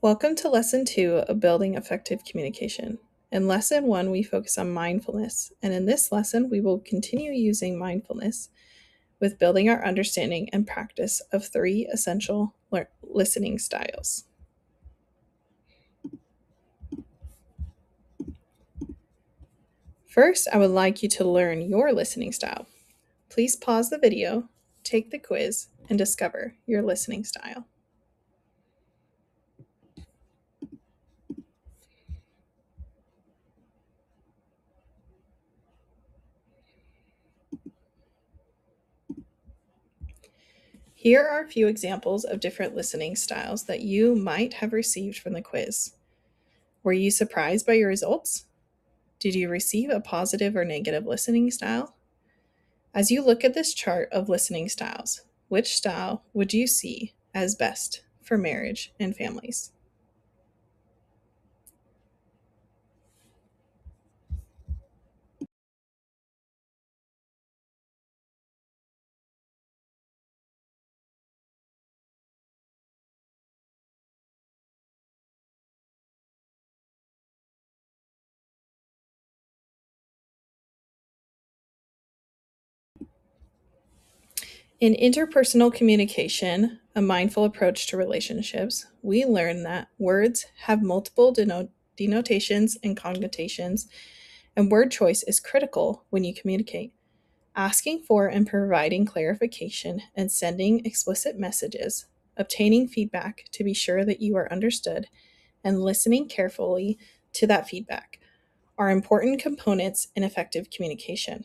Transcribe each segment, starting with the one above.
Welcome to Lesson 2 of Building Effective Communication. In Lesson 1, we focus on mindfulness, and in this lesson, we will continue using mindfulness with building our understanding and practice of 3 essential listening styles. First, I would like you to learn your listening style. Please pause the video, take the quiz, and discover your listening style. Here are a few examples of different listening styles that you might have received from the quiz. Were you surprised by your results? Did you receive a positive or negative listening style? As you look at this chart of listening styles, which style would you see as best for marriage and families? In interpersonal communication, a mindful approach to relationships, we learn that words have multiple denotations and connotations, and word choice is critical when you communicate. Asking for and providing clarification and sending explicit messages, obtaining feedback to be sure that you are understood, and listening carefully to that feedback are important components in effective communication.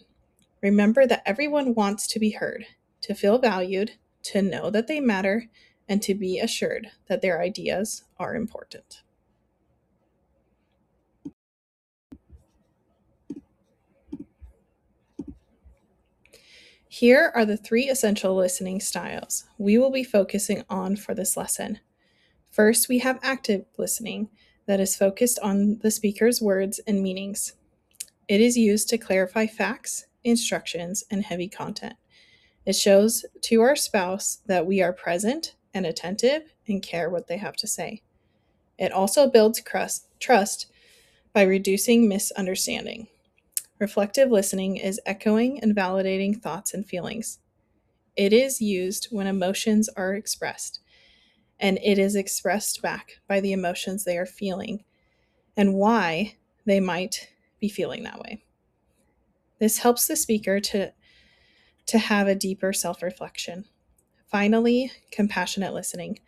Remember that everyone wants to be heard, to feel valued, to know that they matter, and to be assured that their ideas are important. Here are the 3 essential listening styles we will be focusing on for this lesson. First, we have active listening that is focused on the speaker's words and meanings. It is used to clarify facts, instructions, and heavy content. It shows to our spouse that we are present and attentive and care what they have to say. It also builds trust by reducing misunderstanding. Reflective listening is echoing and validating thoughts and feelings. It is used when emotions are expressed, and it is expressed back by the emotions they are feeling and why they might be feeling that way. This helps the speaker to have a deeper self reflection. Finally, compassionate listening.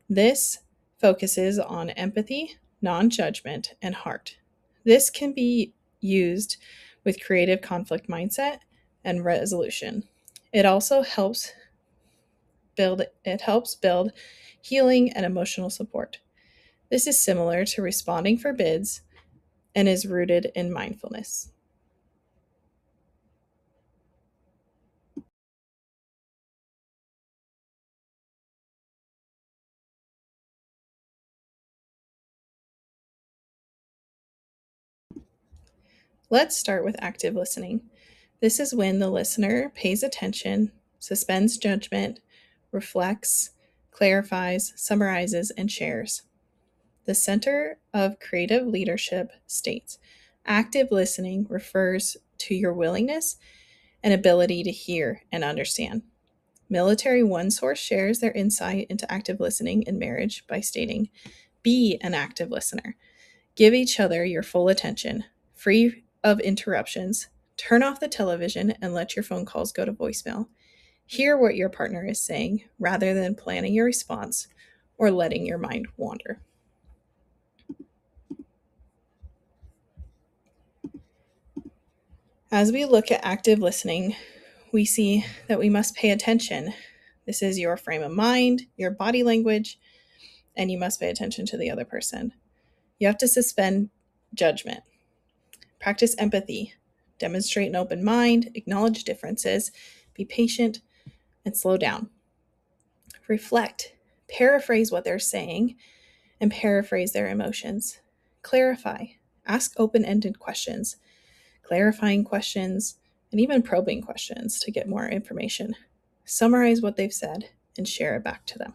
This focuses on empathy, non judgment, and heart. This can be used with creative conflict mindset and resolution. It also helps build healing and emotional support. This is similar to responding for bids and is rooted in mindfulness. Let's start with active listening. This is when the listener pays attention, suspends judgment, reflects, clarifies, summarizes, and shares. The Center of Creative Leadership states active listening refers to your willingness and ability to hear and understand. Military One Source shares their insight into active listening in marriage by stating, be an active listener. Give each other your full attention, free of interruptions. Turn off the television and let your phone calls go to voicemail. Hear what your partner is saying rather than planning your response or letting your mind wander. As we look at active listening, we see that we must pay attention. This is your frame of mind, your body language, and you must pay attention to the other person. You have to suspend judgment, practice empathy, demonstrate an open mind, acknowledge differences, be patient, and slow down. Reflect, paraphrase what they're saying, and paraphrase their emotions. Clarify, ask open ended questions, clarifying questions, and even probing questions to get more information. Summarize what they've said and share it back to them.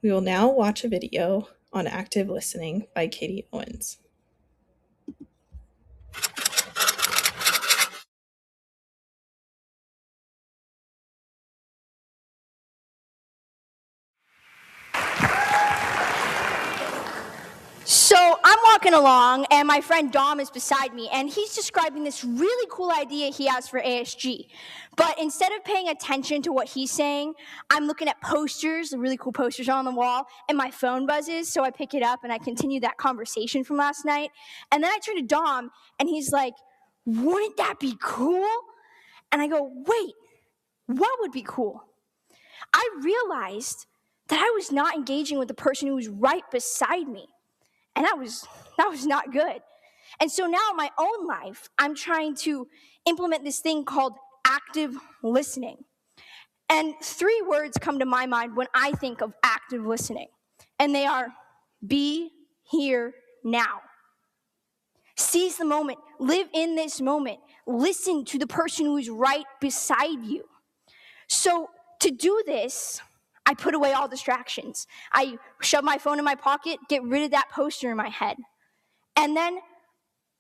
We will now watch a video on active listening by Katie Owens. So I'm walking along, and my friend Dom is beside me, and he's describing this really cool idea he has for ASG. But instead of paying attention to what he's saying, I'm looking at posters, the really cool posters on the wall, and my phone buzzes, so I pick it up and I continue that conversation from last night. And then I turn to Dom, and he's like, "Wouldn't that be cool?" And I go, "Wait, what would be cool?" I realized that I was not engaging with the person who was right beside me. And that was not good. And so now in my own life, I'm trying to implement this thing called active listening. And 3 words come to my mind when I think of active listening. And they are be here now. Seize the moment, live in this moment, listen to the person who is right beside you. So to do this, I put away all distractions. I shove my phone in my pocket, get rid of that poster in my head. And then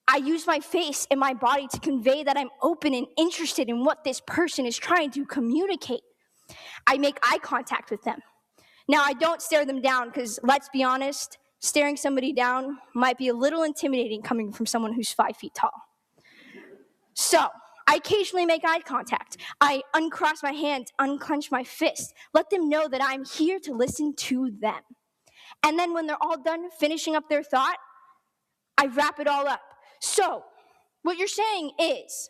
I use my face and my body to convey that I'm open and interested in what this person is trying to communicate. I make eye contact with them. Now, I don't stare them down because, let's be honest, staring somebody down might be a little intimidating coming from someone who's 5 feet tall. So, I occasionally make eye contact. I uncross my hands, unclench my fist, let them know that I'm here to listen to them. And then when they're all done finishing up their thought, I wrap it all up. So, what you're saying is,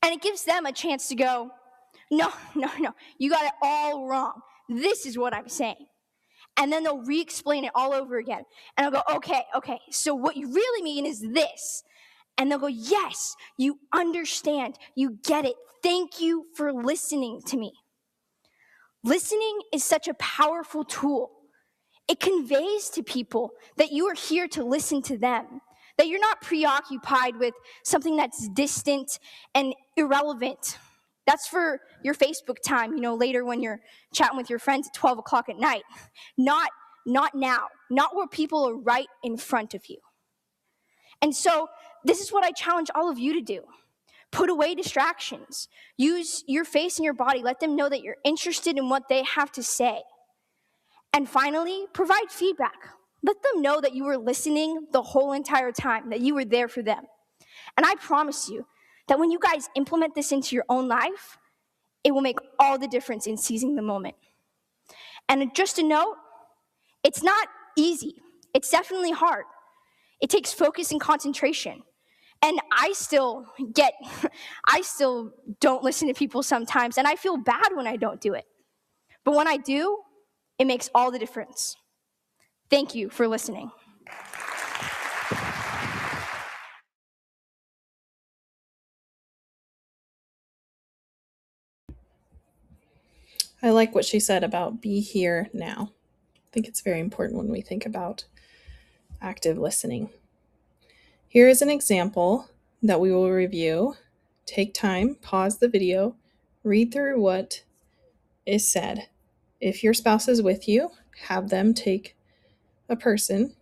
and it gives them a chance to go, no, you got it all wrong. This is what I'm saying. And then they'll re-explain it all over again. And I'll go, okay, so what you really mean is this. And they'll go, yes, you understand, you get it. Thank you for listening to me. Listening is such a powerful tool. It conveys to people that you are here to listen to them, that you're not preoccupied with something that's distant and irrelevant. That's for your Facebook time, later when you're chatting with your friends at 12 o'clock at night. Not now, not where people are right in front of you. And so this is what I challenge all of you to do. Put away distractions. Use your face and your body. Let them know that you're interested in what they have to say. And finally, provide feedback. Let them know that you were listening the whole entire time, that you were there for them. And I promise you that when you guys implement this into your own life, it will make all the difference in seizing the moment. And just a note, it's not easy. It's definitely hard. It takes focus and concentration. And I still don't listen to people sometimes, and I feel bad when I don't do it. But when I do, it makes all the difference. Thank you for listening. I like what she said about be here now. I think it's very important when we think about active listening. Here is an example that we will review. Take time, pause the video, read through what is said. If your spouse is with you, have them take a person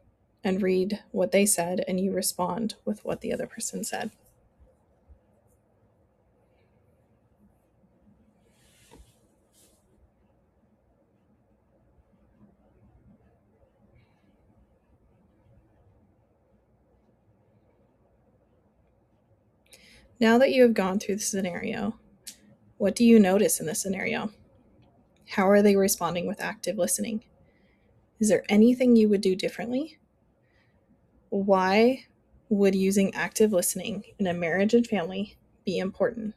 and read what they said, and you respond with what the other person said. Now that you have gone through the scenario, what do you notice in the scenario? How are they responding with active listening? Is there anything you would do differently? Why would using active listening in a marriage and family be important?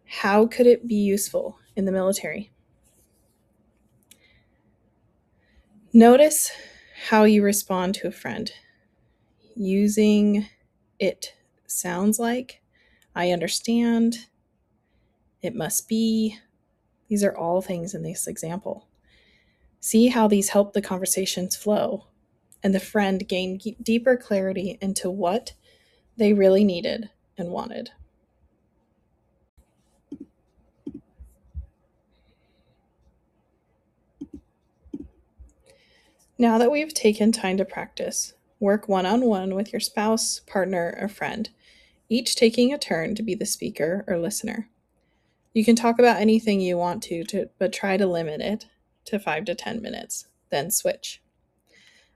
How could it be useful in the military? Notice how you respond to a friend. Using it sounds like, I understand, it must be. These are all things in this example. See how these help the conversations flow and the friend gain deeper clarity into what they really needed and wanted. Now that we've taken time to practice, work one on one with your spouse, partner, or friend, each taking a turn to be the speaker or listener. You can talk about anything you want but try to limit it to 5 to 10 minutes, then switch.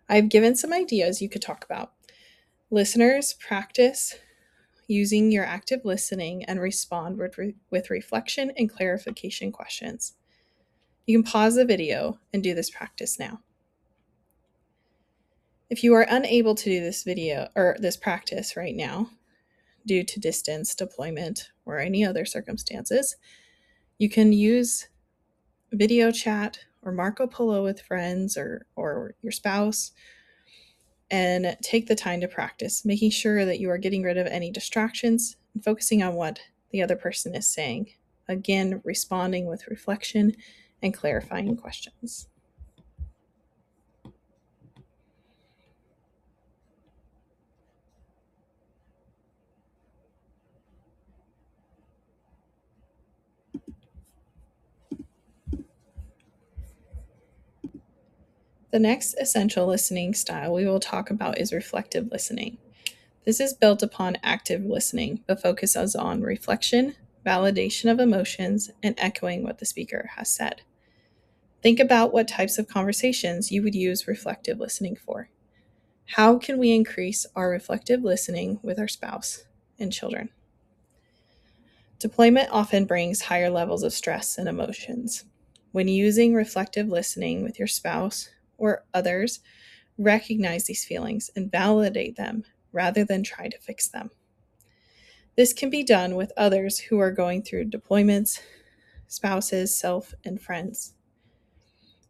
I've given some ideas you could talk about. Listeners, practice using your active listening and respond with reflection and clarification questions. You can pause the video and do this practice now. If you are unable to do this video or this practice right now due to distance, deployment, or any other circumstances, you can use video chat or Marco Polo with friends or your spouse and take the time to practice, making sure that you are getting rid of any distractions and focusing on what the other person is saying. Again, responding with reflection and clarifying questions. The next essential listening style we will talk about is reflective listening. This is built upon active listening, but focuses on reflection, validation of emotions, and echoing what the speaker has said. Think about what types of conversations you would use reflective listening for. How can we increase our reflective listening with our spouse and children? Deployment often brings higher levels of stress and emotions. When using reflective listening with your spouse or others, recognize these feelings and validate them rather than try to fix them. This can be done with others who are going through deployments, spouses, self, and friends.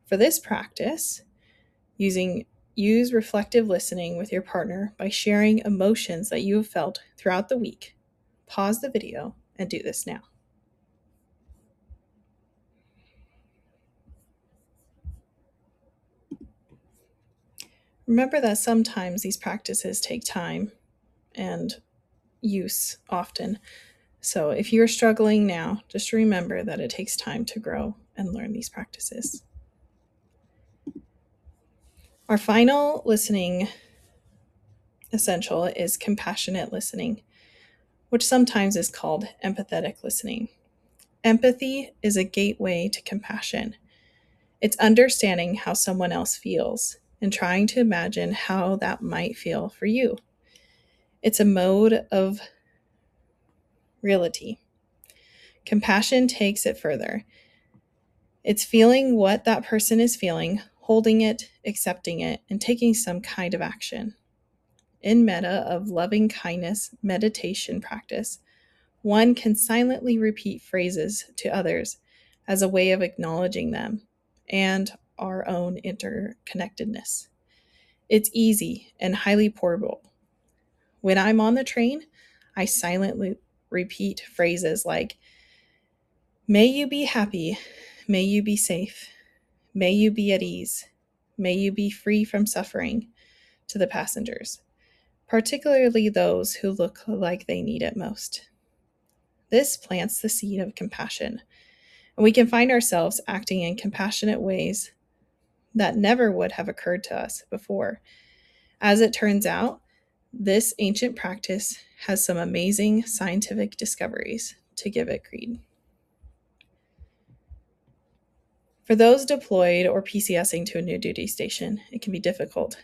For this practice, use reflective listening with your partner by sharing emotions that you have felt throughout the week. Pause the video and do this now. Remember that sometimes these practices take time and use often. So if you're struggling now, just remember that it takes time to grow and learn these practices. Our final listening essential is compassionate listening, which sometimes is called empathetic listening. Empathy is a gateway to compassion. It's understanding how someone else feels and trying to imagine how that might feel for you. It's a mode of reality. Compassion takes it further. It's feeling what that person is feeling, holding it, accepting it, and taking some kind of action. In metta of loving kindness meditation practice, one can silently repeat phrases to others as a way of acknowledging them and our own interconnectedness. It's easy and highly portable. When I'm on the train, I silently repeat phrases like, "May you be happy, may you be safe, may you be at ease, may you be free from suffering," to the passengers, particularly those who look like they need it most. This plants the seed of compassion, and we can find ourselves acting in compassionate ways that never would have occurred to us before. As it turns out, this ancient practice has some amazing scientific discoveries to give it creed. For those deployed or PCSing to a new duty station, it can be difficult.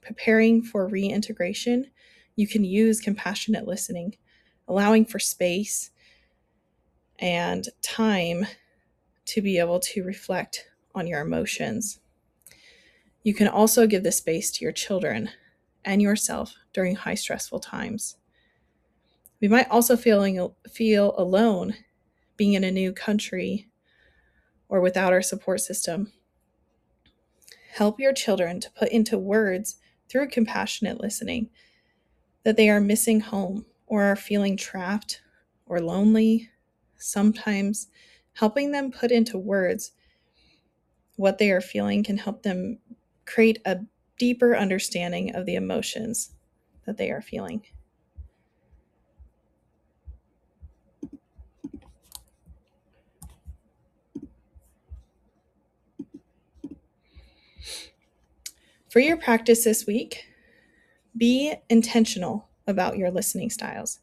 Preparing for reintegration, you can use compassionate listening, allowing for space and time to be able to reflect on your emotions. You can also give this space to your children and yourself during high stressful times. We might also feel alone being in a new country or without our support system. Help your children to put into words through compassionate listening that they are missing home or are feeling trapped or lonely. Sometimes helping them put into words what they are feeling can help them create a deeper understanding of the emotions that they are feeling. For your practice this week, be intentional about your listening styles.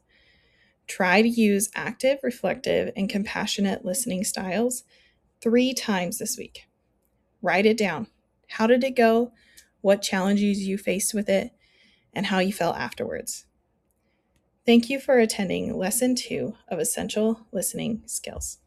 Try to use active, reflective, and compassionate listening styles 3 times this week. Write it down. How did it go? What challenges you faced with it? And how you felt afterwards. Thank you for attending Lesson 2 of Essential Listening Skills.